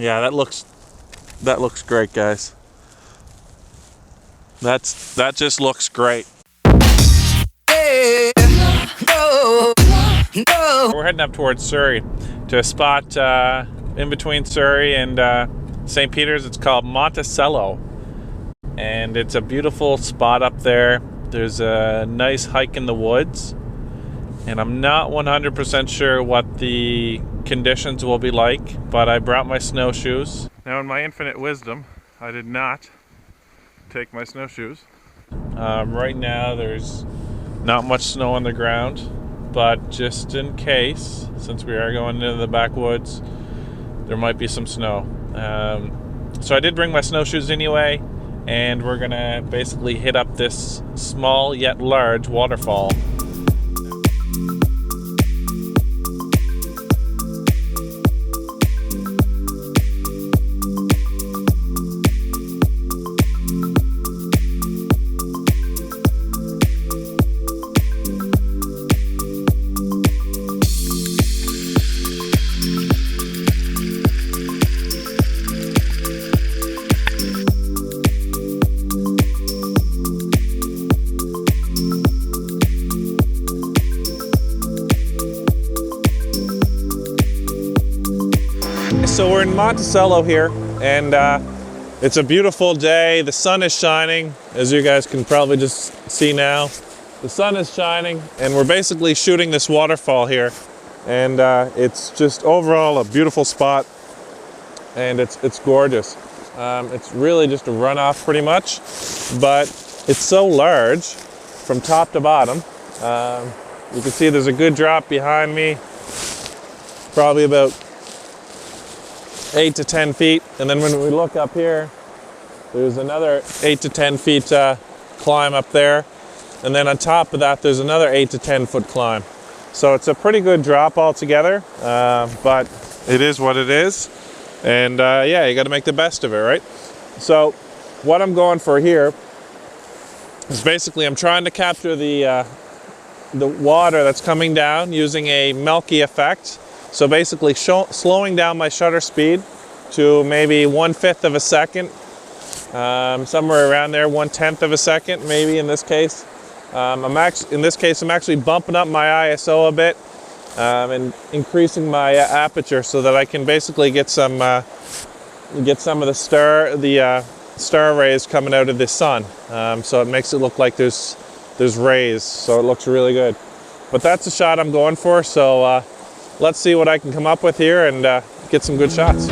Yeah, that looks great, guys. That just looks great. We're heading up towards Surrey to a spot in between Surrey and St. Peter's. It's called Monticello, and it's a beautiful spot up there. There's a nice hike in the woods, and I'm not 100% sure what the conditions will be like, but I brought my snowshoes. Now, in my infinite wisdom, I did not take my snowshoes. Right now there's not much snow on the ground, but just in case, since we are going into the backwoods, there might be some snow. So I did bring my snowshoes anyway, and we're gonna basically hit up this small yet large waterfall. So we're in Monticello here, and it's a beautiful day. The sun is shining, as you guys can probably just see now. The sun is shining, and we're basically shooting this waterfall here, and it's just overall a beautiful spot, and it's gorgeous. It's really just a runoff pretty much, but it's so large from top to bottom. You can see there's a good drop behind me, probably about 8 to 10 feet, and then when we look up here, there's another 8 to 10 feet climb up there, and then on top of that there's another 8 to 10 foot climb. So it's a pretty good drop altogether, but it is what it is, and yeah, you got to make the best of it, right? So what I'm going for here is basically I'm trying to capture the water that's coming down using a milky effect. So basically slowing down my shutter speed to maybe 1/5 of a second, somewhere around there, 1/10 of a second, maybe in this case. I'm actually bumping up my ISO a bit and increasing my aperture so that I can basically get some of the star rays coming out of the sun. So it makes it look like there's rays, so it looks really good. But that's the shot I'm going for. So. Let's see what I can come up with here and get some good shots.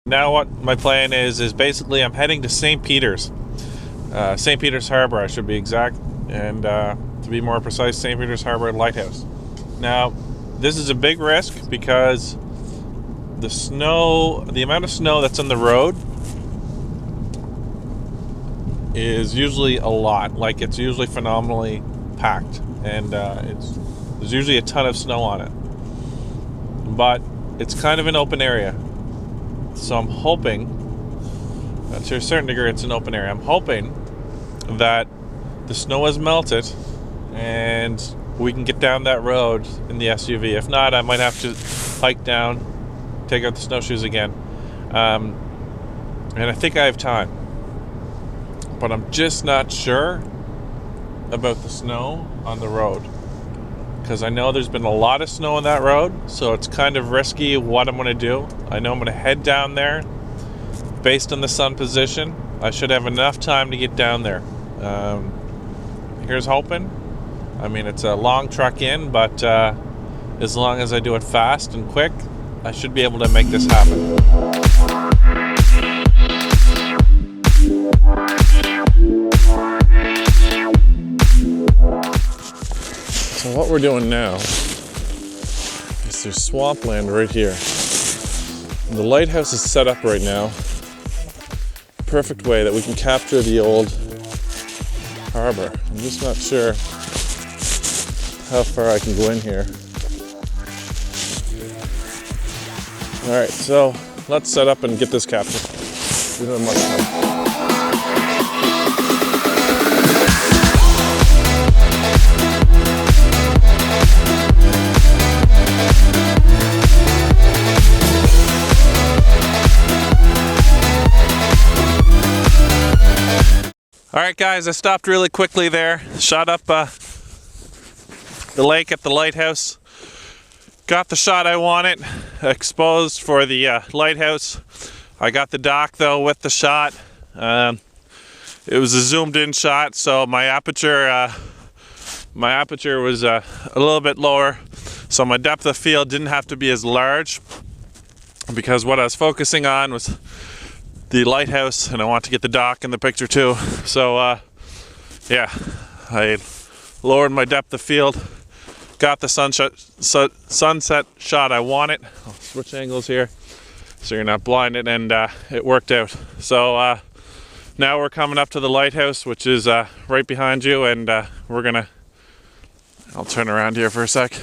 Now what my plan is basically I'm heading to St. Peter's. St. Peter's Harbour, I should be exact, and to be more precise, St. Peter's Harbour Lighthouse. Now, this is a big risk because the amount of snow that's on the road is usually a lot. Like, it's usually phenomenally packed, and there's usually a ton of snow on it. But it's kind of an open area, so I'm hoping, to a certain degree, it's an open area. I'm hoping that the snow has melted and we can get down that road in the SUV. If not, I might have to hike down, take out the snowshoes again. And I think I have time. But I'm just not sure about the snow on the road, because I know there's been a lot of snow on that road, so it's kind of risky what I'm going to do. I know I'm going to head down there. Based on the sun position, I should have enough time to get down there. Here's hoping. I mean, it's a long trek in, but as long as I do it fast and quick, I should be able to make this happen. So what we're doing now is there's swampland right here. The lighthouse is set up right now. Perfect way that we can capture the old harbor. I'm just not sure how far I can go in here. All right, so let's set up and get this captured. We don't have much time. All right, guys, I stopped really quickly there, shot up the lake at the lighthouse. Got the shot I wanted, exposed for the lighthouse. I got the dock though with the shot. It was a zoomed in shot, so my aperture was a little bit lower, so my depth of field didn't have to be as large, because what I was focusing on was the lighthouse, and I want to get the dock in the picture too. So yeah, I lowered my depth of field, got the sunset shot I wanted. I'll switch angles here so you're not blinded, and it worked out. So now we're coming up to the lighthouse, which is right behind you, and we're gonna, I'll turn around here for a sec.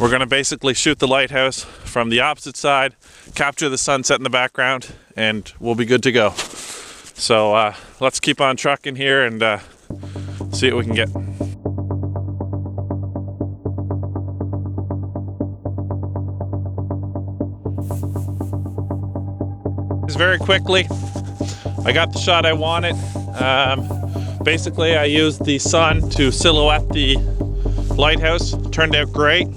We're gonna basically shoot the lighthouse from the opposite side, capture the sunset in the background, and we'll be good to go. So let's keep on trucking here and see what we can get. Very quickly, I got the shot I wanted. Basically, I used the sun to silhouette the lighthouse. Turned out great.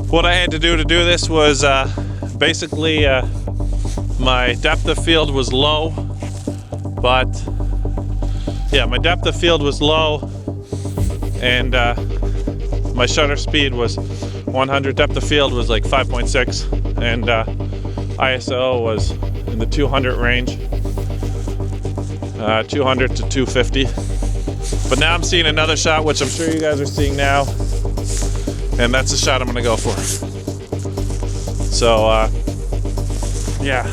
What I had to do this was basically my depth of field was low, but yeah, my depth of field was low, and my shutter speed was 100. Depth of field was like 5.6, and ISO was in the 200 range, 200 to 250. But now I'm seeing another shot, which I'm sure you guys are seeing now, and that's the shot I'm gonna go for. So yeah.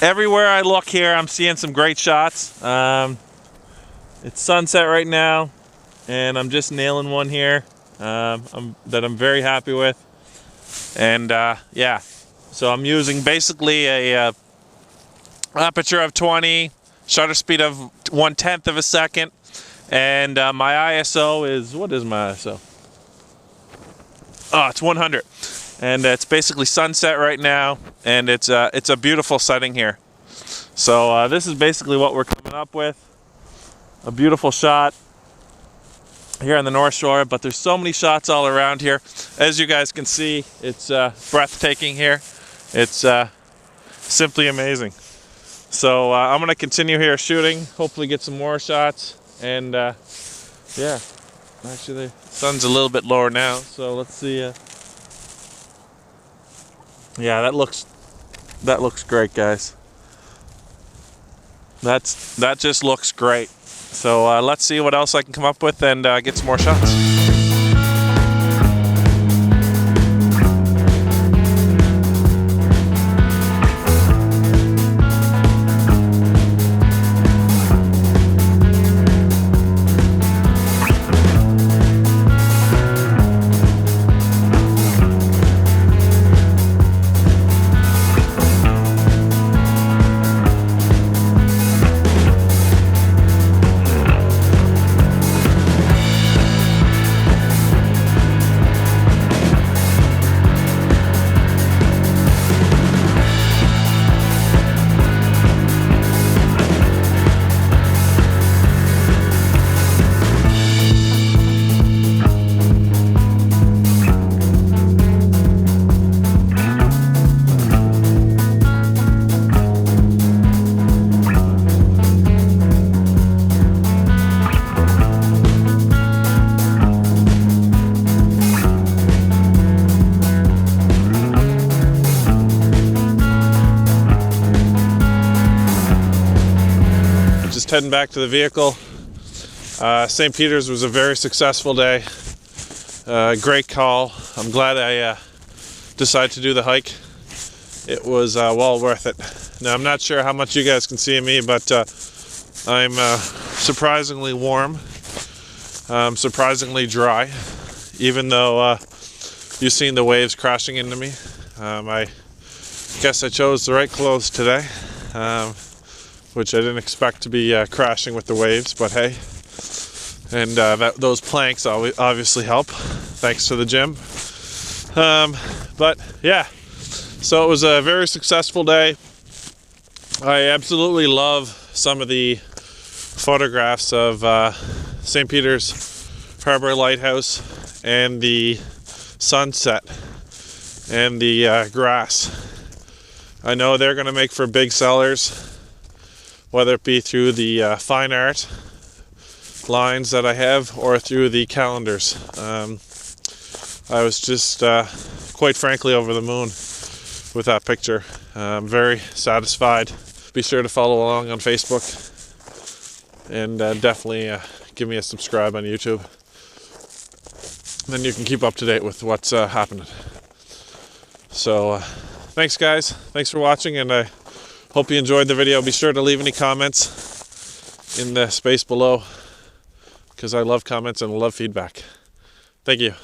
Everywhere I look here, I'm seeing some great shots. It's sunset right now, and I'm just nailing one here that I'm very happy with. And yeah, so I'm using basically a aperture of 20, shutter speed of 1/10 of a second, and my ISO is, what is my ISO? Oh, it's 100. And it's basically sunset right now, and it's a beautiful setting here. So this is basically what we're coming up with. A beautiful shot here on the North Shore, but there's so many shots all around here. As you guys can see, it's breathtaking here. It's simply amazing. So I'm gonna continue here shooting, hopefully get some more shots, and yeah, actually the sun's a little bit lower now, so let's see. Yeah, that looks great, guys. That just looks great. So let's see what else I can come up with and get some more shots. just heading back to the vehicle. St. Peter's was a very successful day. Great call. I'm glad I decided to do the hike. It was well worth it. Now, I'm not sure how much you guys can see of me, but I'm surprisingly warm, surprisingly dry, even though you've seen the waves crashing into me. I guess I chose the right clothes today, which I didn't expect to be crashing with the waves, but hey. And those planks obviously help, thanks to the gym. But yeah, so it was a very successful day. I absolutely love some of the photographs of St. Peter's Harbour lighthouse and the sunset and the grass. I know they're going to make for big sellers, whether it be through the fine art lines that I have or through the calendars. I was just quite frankly over the moon with that picture. I'm very satisfied. Be sure to follow along on Facebook, and definitely give me a subscribe on YouTube. Then you can keep up to date with what's happening. So thanks guys, thanks for watching, and I hope you enjoyed the video. Be sure to leave any comments in the space below, because I love comments and love feedback. Thank you.